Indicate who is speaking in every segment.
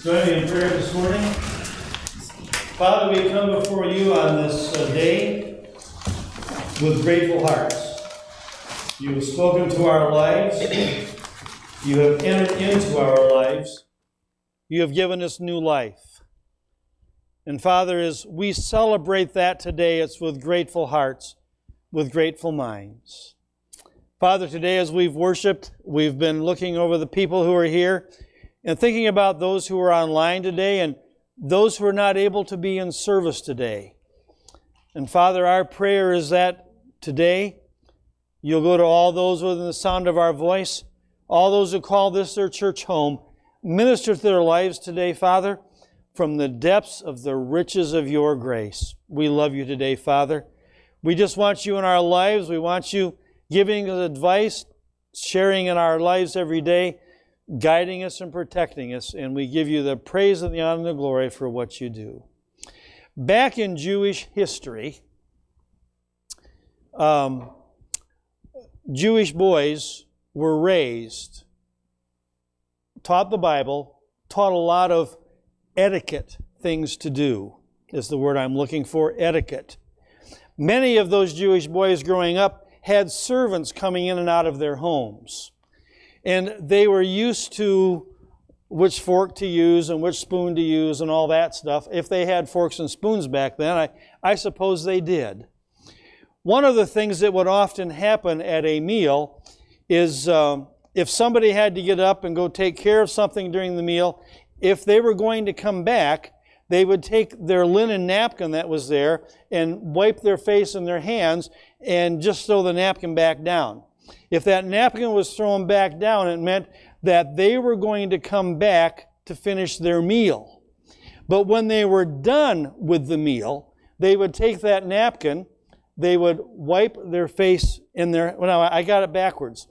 Speaker 1: Join me in prayer this morning. Father, we come before you on this day with grateful hearts. You have spoken to our lives. You have entered into our lives. You have given us new life. And Father, as we celebrate that today, it's with grateful hearts, with grateful minds. Father, today as we've worshiped, we've been looking over the people who are here and thinking about those who are online today and those who are not able to be in service today. And Father, our prayer is that today you'll go to all those within the sound of our voice, all those who call this their church home, minister to their lives today, Father, from the depths of the riches of your grace. We love you today, Father. We just want you in our lives. We want you giving us advice, sharing in our lives every day, guiding us and protecting us, and we give you the praise and the honor and the glory for what you do. Back in Jewish history, Jewish boys were raised, taught the Bible, taught a lot of etiquette things to do, is the word I'm looking for, etiquette. Many of those Jewish boys growing up had servants coming in and out of their homes. And they were used to which fork to use and which spoon to use and all that stuff. If they had forks and spoons back then, I suppose they did. One of the things that would often happen at a meal is if somebody had to get up and go take care of something during the meal, if they were going to come back, they would take their linen napkin that was there and wipe their face and their hands and just throw the napkin back down. If that napkin was thrown back down, it meant that they were going to come back to finish their meal. But when they were done with the meal, they would take that napkin, they would wipe their face in their... Well, no, I got it backwards.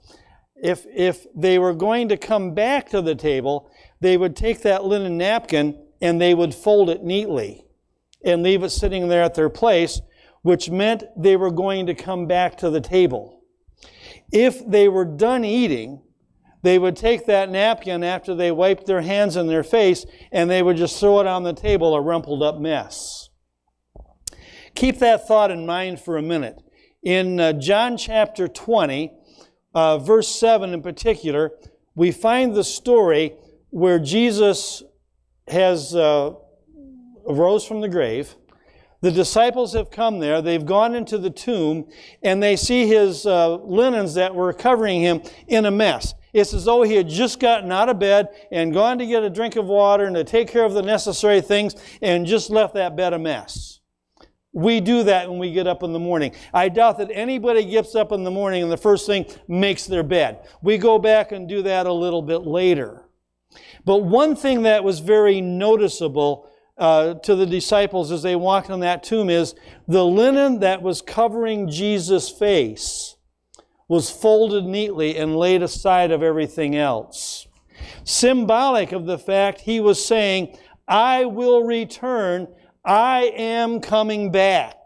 Speaker 1: If they were going to come back to the table, they would take that linen napkin and they would fold it neatly and leave it sitting there at their place, which meant they were going to come back to the table. If they were done eating, they would take that napkin after they wiped their hands and their face, and they would just throw it on the table, a rumpled up mess. Keep that thought in mind for a minute. In John chapter 20, verse 7 in particular, we find the story where Jesus has arose from the grave. The disciples have come there, they've gone into the tomb, and they see his linens that were covering him in a mess. It's as though he had just gotten out of bed and gone to get a drink of water and to take care of the necessary things and just left that bed a mess. We do that when we get up in the morning. I doubt that anybody gets up in the morning and the first thing makes their bed. We go back and do that a little bit later. But one thing that was very noticeable to the disciples as they walked on that tomb is the linen that was covering Jesus' face was folded neatly and laid aside of everything else. Symbolic of the fact he was saying, I will return, I am coming back.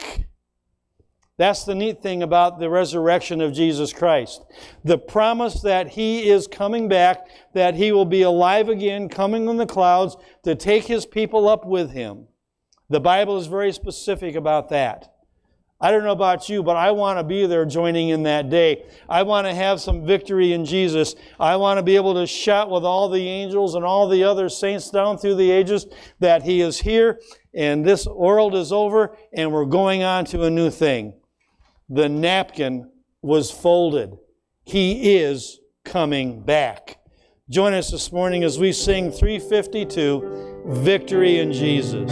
Speaker 1: That's the neat thing about the resurrection of Jesus Christ. The promise that He is coming back, that He will be alive again, coming in the clouds to take His people up with Him. The Bible is very specific about that. I don't know about you, but I want to be there joining in that day. I want to have some victory in Jesus. I want to be able to shout with all the angels and all the other saints down through the ages that He is here and this world is over and we're going on to a new thing. The napkin was folded. He is coming back. Join us this morning as we sing 352, Victory in Jesus.